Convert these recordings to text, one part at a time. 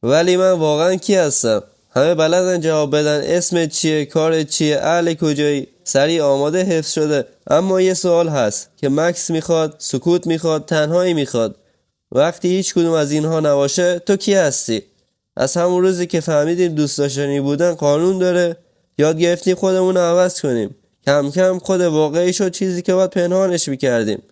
ولی من واقعا کی هستم؟ همه بلدن جواب بدن اسمت چیه، کارت چیه، اهل کجایی، سریع آماده حفظ شده. اما یه سوال هست که مکس میخواد، سکوت میخواد، تنهایی میخواد. وقتی هیچ کدوم از اینها نباشه تو کی هستی؟ از همون روزی که فهمیدیم دوست داشتنی بودن قانون داره، یاد گرفتیم خودمون رو عوض کنیم. کم کم خود واقعی شد چیزی که باید پنهانش میکردیم.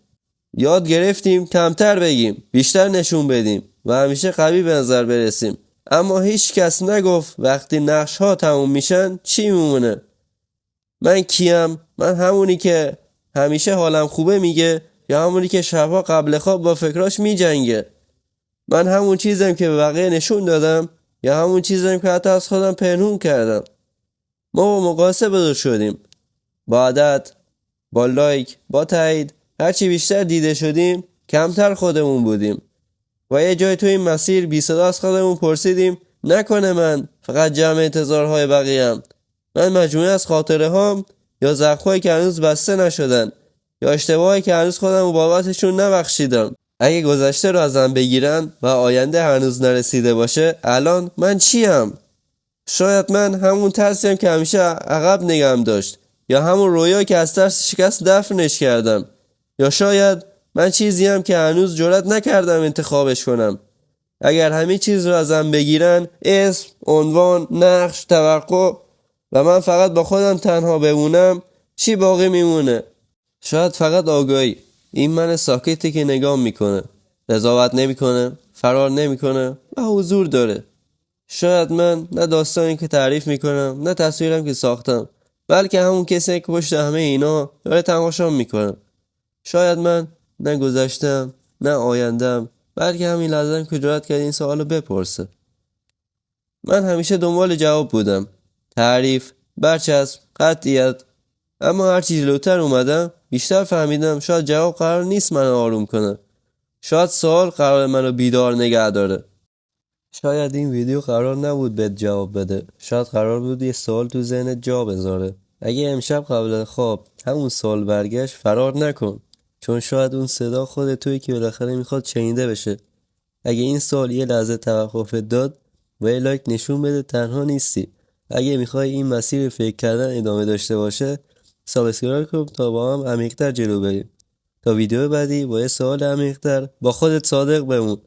یاد گرفتیم کمتر بگیم، بیشتر نشون بدیم و همیشه قوی به نظر برسیم. اما هیچ کس نگفت وقتی نقش ها تموم میشن چی میمونه. من کیم؟ من همونی که همیشه حالم خوبه میگه، یا همونی که شبها قبل خواب با فکراش میجنگه؟ من همون چیزم که به بقیه نشون دادم، یا همون چیزم که حتی از خودم پنهون کردم؟ ما با مقایسه بزرگ شدیم، با عدد، با لایک، با تایید. هرچی بیشتر دیده شدیم کمتر خودمون بودیم. و یه جای تو این مسیر بی صدا از خودمون پرسیدیم نکنه من فقط جمع انتظارهای بقیه‌ام؟ من مجموعه از خاطره هام، یا زخم‌هایی که هنوز بسته نشدن، یا اشتباهی که هنوز خودم بابتشون نبخشیدم. اگه گذشته رو ازم بگیرن و آینده هنوز نرسیده باشه، الان من چیم؟ شاید من همون ترسیم که همیشه عقب نگم داشت، یا همون رویا که از ترس شکست دفنش کردم، یا شاید من چیزیم که هنوز جرأت نکردم انتخابش کنم. اگر همه چیز رو ازم بگیرن، اسم، عنوان، نقش، توقع، و من فقط با خودم تنها بمونم، چی باقی میمونه؟ شاید فقط آگاهی، این من ساکتی که نگام میکنه، قضاوت نمیکنه، فرار نمیکنه و حضور داره. شاید من نه داستانی که تعریف میکنم، نه تصویرم که ساختم، بلکه همون کسی که پشت همه اینا داره تماشا میکنه. شاید من نه گذشتم، نه آیندم، بلکه همین لحظه‌ام که جرأت کرد این سوالو بپرسه. من همیشه دنبال جواب بودم، تعریف، برچسب، قطعیت. اما هرچی جلوتر اومدم بیشتر فهمیدم شاید جواب قرار نیست منو آروم کنه. شاید سوال قرار منو بیدار نگه داره. شاید این ویدیو قرار نبود بهت جواب بده. شاید قرار بود یه سوال تو ذهنت جا بذاره. اگه امشب قبل خواب همون سوال برگشت، فرار نکن، چون شاید اون صدا خود توی که بالاخره میخواد شنیده بشه. اگه این سوال یه لحظه توقفت داد و یه لایک نشون بده تنها نیستی. اگه میخوای این مسیر فکر کردن ادامه داشته باشه، سابسکرایب کن تا با هم عمیق‌تر جلو بریم. تا ویدیو بعدی با یه سوال عمیق‌تر با خودت صادق بمون.